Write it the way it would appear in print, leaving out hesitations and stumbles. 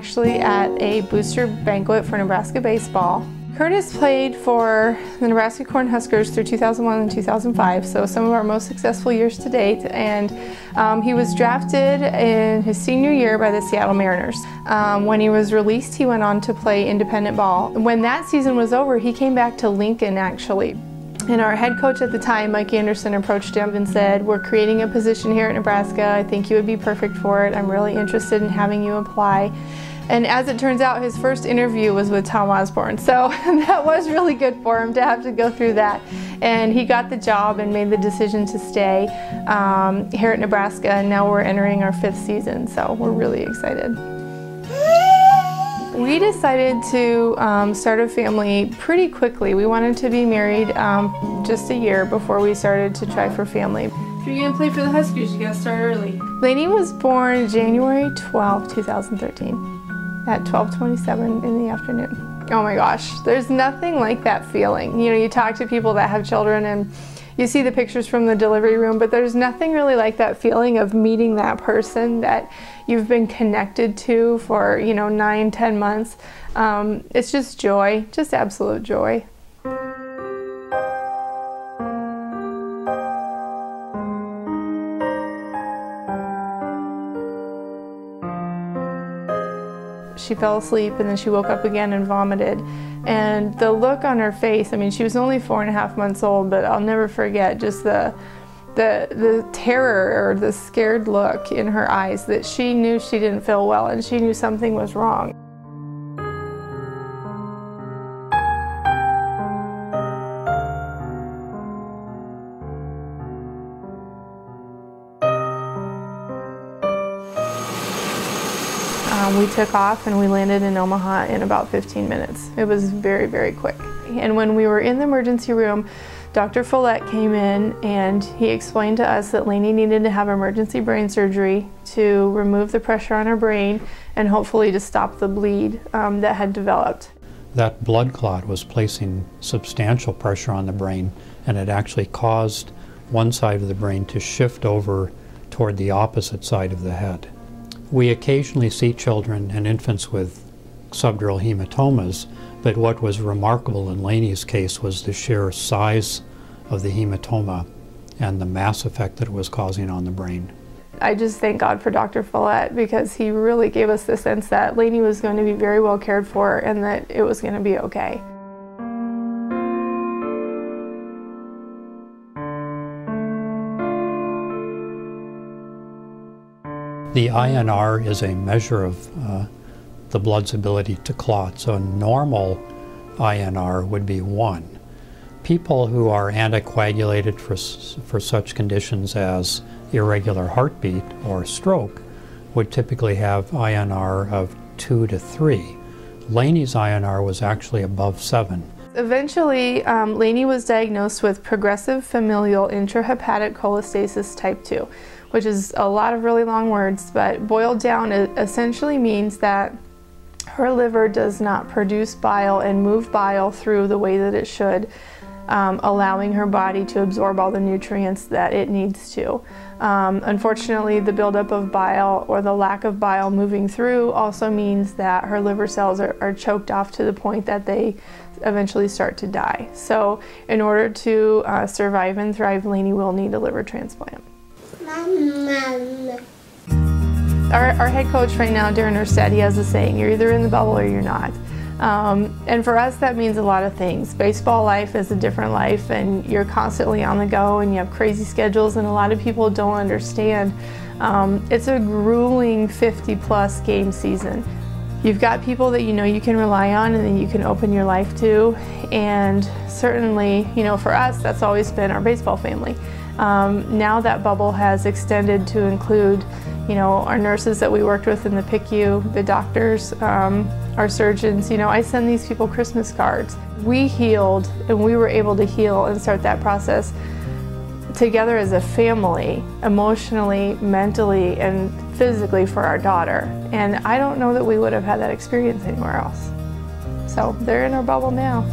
actually at a booster banquet for Nebraska baseball. Curtis played for the Nebraska Cornhuskers through 2001 and 2005, so some of our most successful years to date, and he was drafted in his senior year by the Seattle Mariners. When he was released, he went on to play independent ball. When that season was over, he came back to Lincoln actually. And our head coach at the time, Mike Anderson, approached him and said, "We're creating a position here at Nebraska. I think you would be perfect for it. I'm really interested in having you apply." And as it turns out, his first interview was with Tom Osborne. So that was really good for him to have to go through that. And he got the job and made the decision to stay here at Nebraska. And now we're entering our 5th season, so we're really excited. We decided to start a family pretty quickly. We wanted to be married just a year before we started to try for family. If you're going to play for the Huskers, you got to start early. Lainey was born January 12, 2013. At 12:27 in the afternoon. Oh my gosh, there's nothing like that feeling. You know, you talk to people that have children and you see the pictures from the delivery room, but there's nothing really like that feeling of meeting that person that you've been connected to for, 9, 10 months. It's just joy, just absolute joy. She fell asleep and then she woke up again and vomited. And the look on her face, I mean, she was only 4.5 months old, but I'll never forget just the terror or the scared look in her eyes that she knew she didn't feel well and she knew something was wrong. We took off and we landed in Omaha in about 15 minutes. It was very, very quick. And when we were in the emergency room, Dr. Follett came in and he explained to us that Lainey needed to have emergency brain surgery to remove the pressure on her brain and hopefully to stop the bleed that had developed. That blood clot was placing substantial pressure on the brain, and it actually caused one side of the brain to shift over toward the opposite side of the head. We occasionally see children and infants with subdural hematomas, but what was remarkable in Lainey's case was the sheer size of the hematoma and the mass effect that it was causing on the brain. I just thank God for Dr. Follett because he really gave us the sense that Lainey was going to be very well cared for and that it was going to be okay. The INR is a measure of the blood's ability to clot. So a normal INR would be 1. People who are anticoagulated for such conditions as irregular heartbeat or stroke would typically have INR of 2 to 3. Lainey's INR was actually above 7. Eventually, Lainey was diagnosed with progressive familial intrahepatic cholestasis type 2, which is a lot of really long words, but boiled down, it essentially means that her liver does not produce bile and move bile through the way that it should, allowing her body to absorb all the nutrients that it needs to. Unfortunately, the buildup of bile or the lack of bile moving through also means that her liver cells are choked off to the point that they eventually start to die. So in order to survive and thrive, Lainey will need a liver transplant. Our head coach right now, Darren Erstedt, he has a saying, you're either in the bubble or you're not. And for us, that means a lot of things. Baseball life is a different life, and you're constantly on the go, and you have crazy schedules, and a lot of people don't understand. It's a grueling 50-plus game season. You've got people that you know you can rely on and that you can open your life to, and certainly, for us, that's always been our baseball family. Now that bubble has extended to include, our nurses that we worked with in the PICU, the doctors, our surgeons. I send these people Christmas cards. We healed, and we were able to heal and start that process together as a family, emotionally, mentally, and physically for our daughter. And I don't know that we would have had that experience anywhere else. So they're in our bubble now.